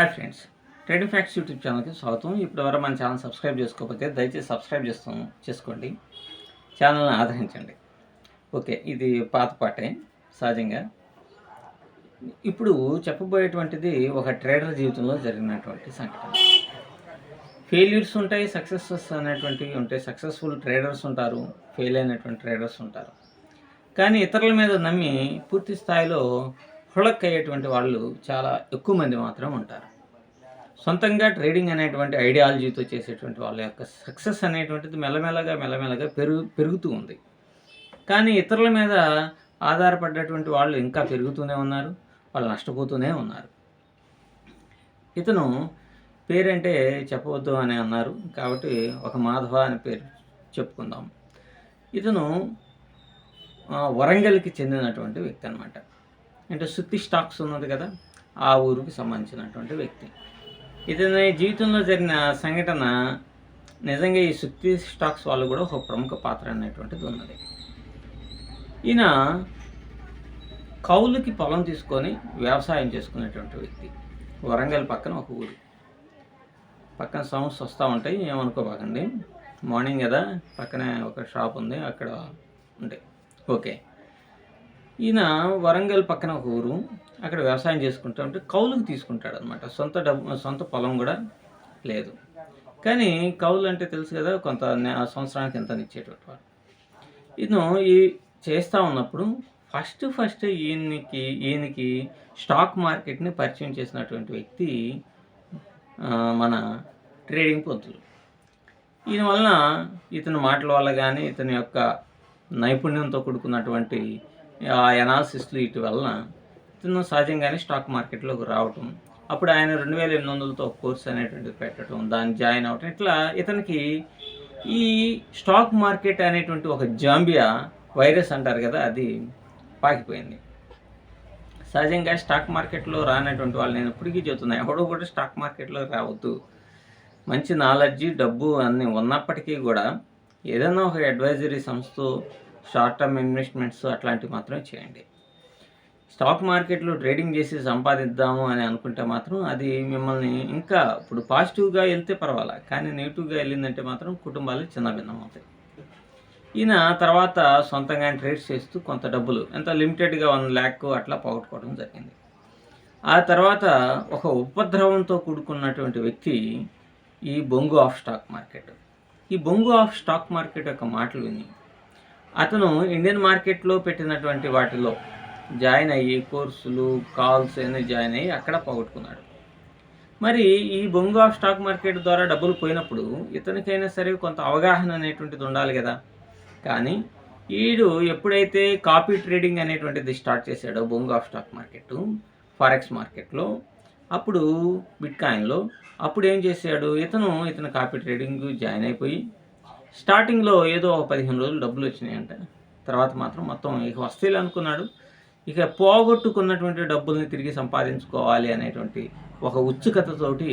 Hi friends, trading facts YouTube ఛానల్కి స్వాగతం. ఇప్పటివరకు మన ఛానల్ సబ్స్క్రైబ్ చేసుకోకపోతే దయచేసి సబ్స్క్రైబ్ చేసుకోండి, ఛానల్ని ఆదరించండి. ఓకే, ఇది పాత పాటే సహజంగా. ఇప్పుడు చెప్పబోయేటువంటిది ఒక ట్రేడర్ జీవితంలో జరిగినటువంటి సంఘటన. ఫెయిల్యూర్స్ ఉంటాయి, సక్సెసెస్ అనేటువంటివి ఉంటాయి. సక్సెస్ఫుల్ ట్రేడర్స్ ఉంటారు, ఫెయిల్ అయినటువంటి ట్రేడర్స్ ఉంటారు. కానీ ఇతరుల మీద నమ్మి పూర్తి స్థాయిలో హుళక్ అయ్యేటువంటి వాళ్ళు చాలా ఎక్కువ మంది మాత్రం ఉంటారు. సొంతంగా ట్రేడింగ్ అనేటువంటి ఐడియాలజీతో చేసేటువంటి వాళ్ళ యొక్క సక్సెస్ అనేటువంటిది మెల్లమెల్లగా పెరుగుతూ ఉంది. కానీ ఇతరుల మీద ఆధారపడ్డటువంటి వాళ్ళు ఇంకా పెరుగుతూనే ఉన్నారు, వాళ్ళు నష్టపోతూనే ఉన్నారు. ఇతను పేరంటే చెప్పవద్దు అని అన్నారు కాబట్టి ఒక మాధవ అనే పేరు చెప్పుకుందాం. ఇతను వరంగల్కి చెందినటువంటి వ్యక్తి అనమాట. అంటే సుత్తి స్టాక్స్ ఉన్నది కదా, ఆ ఊరికి సంబంధించినటువంటి వ్యక్తి. ఇతని జీవితంలో జరిగిన సంఘటన నిజంగా ఈ సుత్తి స్టాక్స్ వాళ్ళు కూడా ఒక ప్రముఖ పాత్ర అనేటువంటిది ఉన్నది. ఈయన కౌలుకి పొలం తీసుకొని వ్యవసాయం చేసుకునేటువంటి వ్యక్తి. వరంగల్ పక్కన ఒక ఊరు, పక్కన సౌండ్స్ వస్తూ ఉంటాయి, ఏమనుకోబాకండి. మార్నింగ్ కదా, పక్కనే ఒక షాప్ ఉంది, అక్కడ ఉండే. ఓకే, ఈయన వరంగల్ పక్కన ఒక ఊరు, అక్కడ వ్యవసాయం చేసుకుంటూ ఉంటే కౌలుకు తీసుకుంటాడు అనమాట. సొంత పొలం కూడా లేదు. కానీ కౌలు అంటే తెలుసు కదా, కొంత సంవత్సరానికి ఎంత ఇచ్చేటువంటి వాడు. ఈయన ఈ చేస్తూ ఉన్నప్పుడు ఫస్ట్ ఈయనకి స్టాక్ మార్కెట్ని పరిచయం చేసినటువంటి వ్యక్తి మన ట్రేడింగ్ పొంతులు. ఈయన వలన, ఇతని మాటల వల్ల కానీ, ఇతని యొక్క నైపుణ్యంతో కూడుకున్నటువంటి ఎనాలిసిస్లు వీటి వలన ఇతను సహజంగానే స్టాక్ మార్కెట్లోకి రావటం. అప్పుడు ఆయన 2800తో కోర్స్ అనేటువంటిది పెట్టడం, దాన్ని జాయిన్ అవ్వటం. ఇట్లా ఇతనికి ఈ స్టాక్ మార్కెట్ అనేటువంటి ఒక జాంబియా వైరస్ అంటారు కదా, అది పాకిపోయింది. సహజంగా స్టాక్ మార్కెట్లో రానటువంటి వాళ్ళు నేను ఇప్పటికీ చెబుతున్నాను, ఎవడో కూడా స్టాక్ మార్కెట్లో రావద్దు. మంచి నాలెడ్జి, డబ్బు అన్నీ ఉన్నప్పటికీ కూడా ఏదైనా ఒక అడ్వైజరీ సంస్థ, షార్ట్ టర్మ్ ఇన్వెస్ట్మెంట్స్ అట్లాంటివి మాత్రమే చేయండి. స్టాక్ మార్కెట్లో ట్రేడింగ్ చేసి సంపాదిద్దాము అని అనుకుంటే మాత్రం అది మిమ్మల్ని ఇంకా ఇప్పుడు పాజిటివ్గా వెళ్తే పర్వాలా, కానీ నెగిటివ్గా వెళ్ళిందంటే మాత్రం కుటుంబాలు చిన్నభిన్నం అవుతాయి. ఈయన తర్వాత సొంతంగా ట్రేడ్స్ చేస్తూ కొంత డబ్బులు, ఎంత లిమిటెడ్గా 1 lakh అట్లా పోగొట్టుకోవడం జరిగింది. ఆ తర్వాత ఒక ఉపద్రవంతో కూడుకున్నటువంటి వ్యక్తి ఈ బొంగు ఆఫ్ స్టాక్ మార్కెట్. ఈ బొంగు ఆఫ్ స్టాక్ మార్కెట్ యొక్క మాటలు విని అతను ఇండియన్ మార్కెట్లో పెట్టినటువంటి వాటిలో జాయిన్ అయ్యి కోర్సులు, కాల్స్ అన్నీ జాయిన్ అయ్యి అక్కడ పోగొట్టుకున్నాడు. మరి ఈ బొంగు ఆఫ్ స్టాక్ మార్కెట్ ద్వారా డబ్బులు పోయినప్పుడు ఇతనికైనా సరే కొంత అవగాహన అనేటువంటిది ఉండాలి కదా. కానీ వీడు ఎప్పుడైతే కాపీ ట్రేడింగ్ అనేటువంటిది స్టార్ట్ చేశాడో బొంగు ఆఫ్ స్టాక్ మార్కెట్, ఫారెక్స్ మార్కెట్లో, అప్పుడు బిట్కాయిన్లో, అప్పుడు ఏం చేశాడు ఇతను కాపీ ట్రేడింగ్ జాయిన్ అయిపోయి స్టార్టింగ్లో ఏదో 15 రోజులు డబ్బులు వచ్చినాయంట. తర్వాత మాత్రం మొత్తం ఇక వస్తేలే అనుకున్నాడు. ఇక పోగొట్టుకున్నటువంటి డబ్బుల్ని తిరిగి సంపాదించుకోవాలి అనేటువంటి ఒక ఉత్సుకతతోటి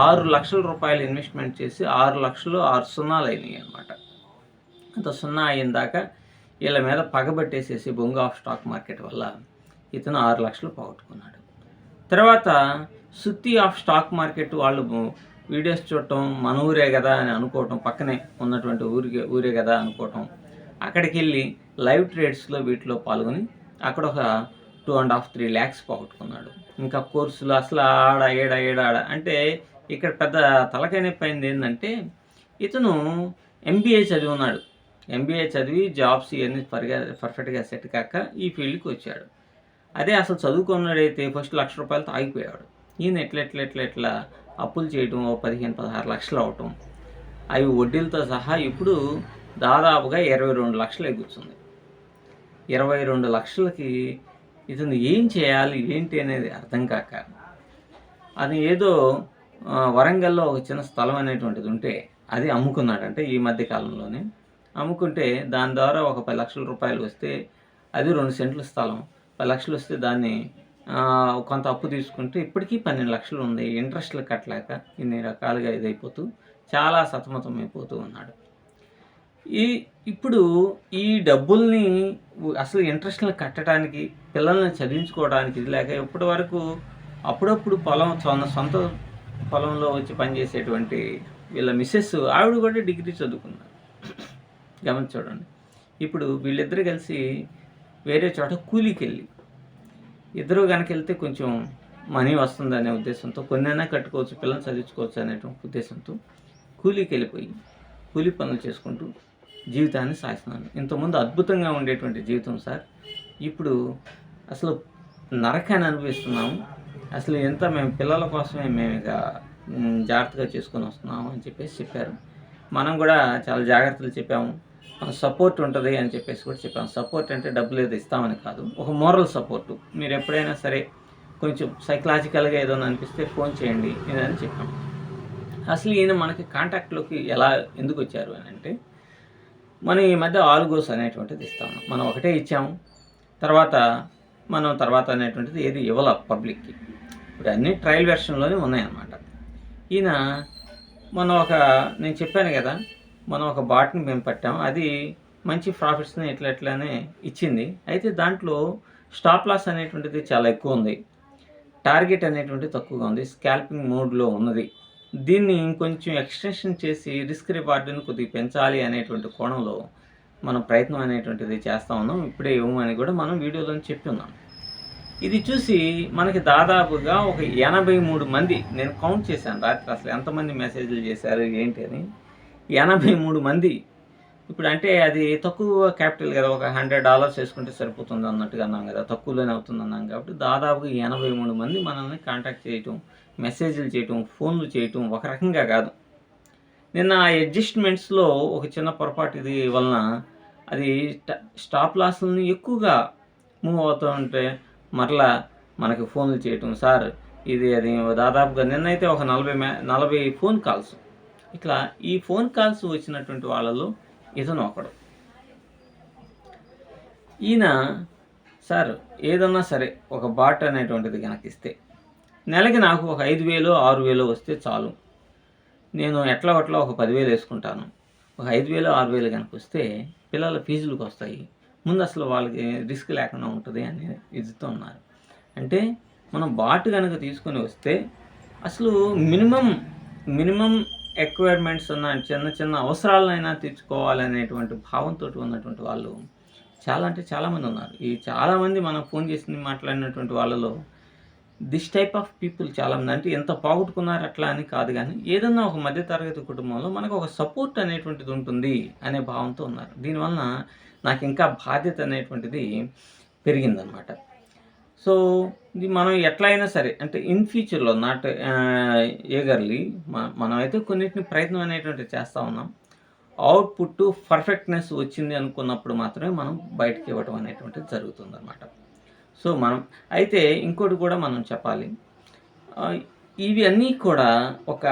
6 లక్షల రూపాయలు ఇన్వెస్ట్మెంట్ చేసి 6 లక్షలు 6 సున్నాలు అయినాయి అనమాట. అంత సున్నా అయిన దాకా వీళ్ళ మీద పగబట్టేసేసి బొంగు ఆఫ్ స్టాక్ మార్కెట్ వల్ల ఇతను 6 లక్షలు పోగొట్టుకున్నాడు. తర్వాత సుత్తి ఆఫ్ స్టాక్ మార్కెట్ వాళ్ళు వీడియోస్ చూడటం, మన ఊరే కదా అని అనుకోవటం, పక్కనే ఉన్నటువంటి ఊరే కదా అనుకోవటం, అక్కడికి వెళ్ళి లైవ్ ట్రేడ్స్లో వీటిలో పాల్గొని అక్కడ ఒక 2.5-3 lakhs పోగొట్టుకున్నాడు. ఇంకా కోర్సులు అసలు ఆడ అంటే ఇక్కడ పెద్ద తలకాయ నొప్పి అయింది ఏంటంటే, ఇతను MBA చదివి ఉన్నాడు. MBA చదివి జాబ్స్ ఇవన్నీ పర్ఫెక్ట్గా సెట్ కాక ఈ ఫీల్డ్కి వచ్చాడు. అదే అసలు చదువుకున్నాడైతే ఫస్ట్ ₹1,00,000 ఆగిపోయాడు. ఈయన ఎట్లా అప్పులు చేయటం, 15-16 లక్షలు అవటం, అవి వడ్డీలతో సహా ఇప్పుడు దాదాపుగా 22 లక్షలు ఎగురుతుంది. 22 లక్షలకి ఇతను ఏం చేయాలి ఏంటి అనేది అర్థం కాక, అది ఏదో వరంగల్లో ఒక చిన్న స్థలం అనేటువంటిది ఉంటే అది అమ్ముకున్నాడంటే ఈ మధ్య కాలంలోనే. అమ్ముకుంటే దాని ద్వారా ఒక 10 లక్షల రూపాయలు వస్తే, అది 2 సెంట్ల స్థలం, 10 లక్షలు వస్తే దాన్ని కొంత అప్పు తీసుకుంటే ఇప్పటికీ 12 లక్షలు ఉంది. ఇంట్రెస్ట్లు కట్టలేక ఇన్ని రకాలుగా ఇదైపోతూ చాలా సతమతం అయిపోతూ ఉన్నాడు. ఇప్పుడు ఈ డబ్బుల్ని అసలు ఇంట్రెస్ట్‌లు కట్టడానికి, పిల్లల్ని చదివించుకోవడానికి ఇది లేక ఇప్పటి వరకు అప్పుడప్పుడు సొంత పొలంలో వచ్చి పనిచేసేటువంటి వీళ్ళ మిస్సెస్ ఆవిడ కూడా డిగ్రీ చదువుకున్నారు. గమనించి చూడండి. ఇప్పుడు వీళ్ళిద్దరు కలిసి వేరే చోట కూలీకి వెళ్ళి ఇద్దరు కనుక వెళ్తే కొంచెం మనీ వస్తుంది అనే ఉద్దేశంతో కొన్నైనా కట్టుకోవచ్చు, పిల్లల్ని చదివించుకోవచ్చు అనేటువంటి ఉద్దేశంతో కూలీకి వెళ్ళిపోయి కూలీ పనులు చేసుకుంటూ జీవితాన్ని సాగిస్తున్నాను. ఇంతకుముందు అద్భుతంగా ఉండేటువంటి జీవితం సార్, ఇప్పుడు అసలు నరకాన్ని అనుభవిస్తున్నాము. అసలు ఎంత మేము పిల్లల కోసమే మేము ఇక జాగ్రత్తగా చేసుకొని వస్తున్నాము అని చెప్పారు. మనం కూడా చాలా జాగ్రత్తలు చెప్పాము. మన సపోర్ట్ ఉంటుంది అని చెప్పేసి కూడా చెప్పాము. సపోర్ట్ అంటే డబ్బులు ఏదో ఇస్తామని కాదు, ఒక మోరల్ సపోర్టు. మీరు ఎప్పుడైనా సరే కొంచెం సైకలాజికల్గా ఏదైనా అనిపిస్తే ఫోన్ చేయండి ఇదని చెప్పాం. అసలు ఈయన మనకి కాంటాక్ట్లోకి ఎందుకు వచ్చారు అని అంటే, మనం ఈ మధ్య ఆల్గోస్ అనేటువంటిది ఇస్తాము. మనం ఒకటే ఇచ్చాము, తర్వాత అనేటువంటిది ఏది ఇవ్వాల పబ్లిక్కి. ఇప్పుడు అన్నీ ట్రయల్ వెర్షన్లోనే ఉన్నాయన్నమాట. ఈయన నేను చెప్పాను కదా, మనం ఒక బాట్ని మేము పట్టాము, అది మంచి ప్రాఫిట్స్ని ఎట్లానే ఇచ్చింది. అయితే దాంట్లో స్టాప్ లాస్ అనేటువంటిది చాలా ఎక్కువ ఉంది, టార్గెట్ అనేటువంటిది తక్కువగా ఉంది, స్కాల్పింగ్ మోడ్లో ఉన్నది. దీన్ని ఇంకొంచెం ఎక్స్టెన్షన్ చేసి రిస్క్ రివార్డుని కొద్దిగా పెంచాలి అనేటువంటి కోణంలో మనం ప్రయత్నం అనేటువంటిది చేస్తూ ఉన్నాం. ఇప్పుడే ఇవ్వమని కూడా మనం వీడియోలో చెప్పి ఉన్నాం. ఇది చూసి మనకి దాదాపుగా ఒక 83 మంది, నేను కౌంట్ చేశాను రాత్రి, అసలు ఎంతమంది మెసేజ్లు చేశారు ఏంటి అని. 83 మంది. ఇప్పుడు అంటే అది తక్కువ క్యాపిటల్ కదా, ఒక $100 వేసుకుంటే సరిపోతుంది అన్నట్టుగా అన్నాం కదా, తక్కువలోనే అవుతుంది అన్నాం. కాబట్టి దాదాపుగా 83 మంది మనల్ని కాంటాక్ట్ చేయటం, మెసేజ్లు చేయటం, ఫోన్లు చేయటం ఒక రకంగా కాదు. నిన్న ఆ అడ్జస్ట్మెంట్స్లో ఒక చిన్న పొరపాటు ఇది వలన అది స్టాప్ లాస్ని ఎక్కువగా మూవ్ అవుతూ ఉంటే మరలా మనకి ఫోన్లు చేయటం, సార్ ఇది అది దాదాపుగా నిన్నైతే ఒక 40 ఫోన్ కాల్స్. ఇట్లా ఈ ఫోన్ కాల్స్ వచ్చినటువంటి వాళ్ళలో ఇతను ఒకడు. ఈయన సార్ ఏదన్నా సరే ఒక బాట్ అనేటువంటిది కనుక ఇస్తే నెలకి నాకు ఒక 5,000 6,000 వస్తే చాలు, నేను ఎట్లా ఒక 10,000 వేసుకుంటాను, ఒక 5,000 6,000 కనుక వస్తే పిల్లల ఫీజులకు వస్తాయి, ముందు అసలు వాళ్ళకి రిస్క్ లేకుండా ఉంటుంది అని ఇదితో ఉన్నారు. అంటే మనం బాట్ కనుక తీసుకొని వస్తే అసలు మినిమం ఎక్వైర్మెంట్స్ ఉన్న చిన్న అవసరాలనైనా తీర్చుకోవాలనేటువంటి భావంతో ఉన్నటువంటి వాళ్ళు చాలామంది ఉన్నారు. ఈ చాలామంది మనం ఫోన్ చేసి మాట్లాడినటువంటి వాళ్ళలో దిస్ టైప్ ఆఫ్ పీపుల్ చాలామంది. అంటే ఎంత పోగొట్టుకున్నారు అట్లా అని కాదు, కానీ ఏదన్నా ఒక మధ్యతరగతి కుటుంబంలో మనకు ఒక సపోర్ట్ అనేటువంటిది ఉంటుంది అనే భావంతో ఉన్నారు. దీనివలన నాకు ఇంకా బాధ్యత అనేటువంటిది పెరిగిందనమాట. సో ఇది మనం ఎట్లా అయినా సరే అంటే ఇన్ ఫ్యూచర్లో నాట్ ఏగర్లీ మనమైతే కొన్నిటిని ప్రయత్నం అనేటువంటిది చేస్తూ ఉన్నాం. అవుట్పుట్ పర్ఫెక్ట్నెస్ వచ్చింది అనుకున్నప్పుడు మాత్రమే మనం బయటకి ఇవ్వటం అనేటువంటిది జరుగుతుందన్నమాట. సో మనం అయితే ఇంకోటి కూడా మనం చెప్పాలి, ఇవి అన్నీ కూడా ఒక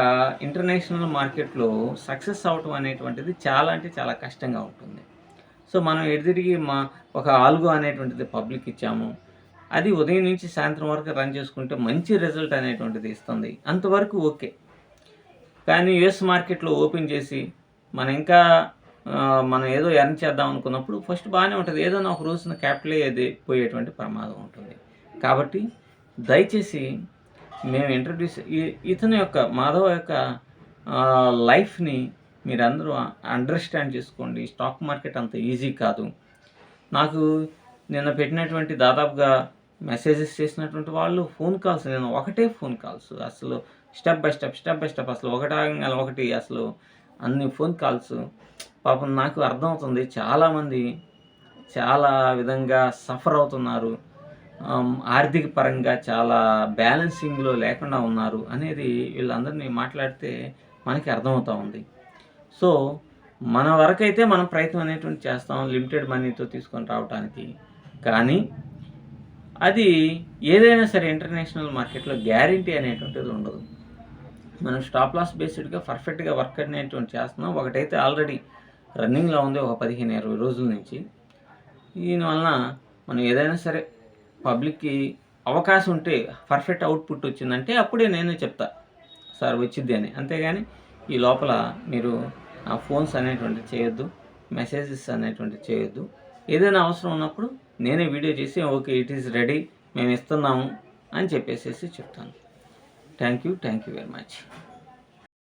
ఇంటర్నేషనల్ మార్కెట్లో సక్సెస్ అవటం అనేటువంటిది చాలా కష్టంగా ఉంటుంది. సో మనం ఎదుటికి ఒక ఆల్గో అనేటువంటిది పబ్లిక్ ఇచ్చాము, అది ఉదయం నుంచి సాయంత్రం వరకు రన్ చేసుకుంటే మంచి రిజల్ట్ అనేటువంటిది ఇస్తుంది, అంతవరకు ఓకే. కానీ యుఎస్ మార్కెట్లో ఓపెన్ చేసి మనం ఏదో ఎర్న్ చేద్దాం అనుకున్నప్పుడు ఫస్ట్ బాగానే ఉంటుంది, ఏదైనా ఒక రోజున క్యాపిటల్ అది పోయేటువంటి ప్రమాదం ఉంటుంది. కాబట్టి దయచేసి మేము ఇతని యొక్క మాధవ్ యొక్క లైఫ్ని మీరందరూ అండర్స్టాండ్ చేసుకోండి. స్టాక్ మార్కెట్ అంత ఈజీ కాదు. నాకు నిన్న పెట్టినటువంటి దాదాపుగా మెసేజెస్ చేసినటువంటి వాళ్ళు ఫోన్ కాల్స్, నేను ఒకటే ఫోన్ కాల్స్, అసలు స్టెప్ బై స్టెప్ అసలు ఒకటి అసలు అన్ని ఫోన్ కాల్స్. పాపం నాకు అర్థమవుతుంది చాలామంది చాలా విధంగా సఫర్ అవుతున్నారు, ఆర్థిక పరంగా చాలా బ్యాలెన్సింగ్లో లేకుండా ఉన్నారు అనేది వీళ్ళందరినీ మాట్లాడితే మనకి అర్థమవుతూ ఉంది. సో మన వరకైతే మనం ప్రయత్నం అనేటువంటి చేస్తాం లిమిటెడ్ మనీతో తీసుకొని రావడానికి. కానీ అది ఏదైనా సరే ఇంటర్నేషనల్ మార్కెట్లో గ్యారంటీ అనేటువంటిది ఉండదు. మనం స్టాప్ లాస్ బేస్డ్గా పర్ఫెక్ట్గా వర్క్ అనేటువంటి చేస్తున్నాం. ఒకటైతే ఆల్రెడీ రన్నింగ్లో ఉంది ఒక 15-20 రోజుల నుంచి. దీనివలన మనం ఏదైనా సరే పబ్లిక్కి అవకాశం ఉంటే పర్ఫెక్ట్ అవుట్పుట్ వచ్చిందంటే అప్పుడే నేను చెప్తా సార్ వచ్చిద్ది అని. అంతేగాని ఈ లోపల మీరు ఫోన్స్ అనేటువంటివి చేయొద్దు, మెసేజెస్ అనేటువంటివి చేయొద్దు. ఏదైనా అవసరం ఉన్నప్పుడు నేనే వీడియో చేసి ఓకే ఇట్ ఈస్ రెడీ, మేము ఇస్తున్నాము, అని చెప్పేసేసి చెప్తాను. Thank you very much.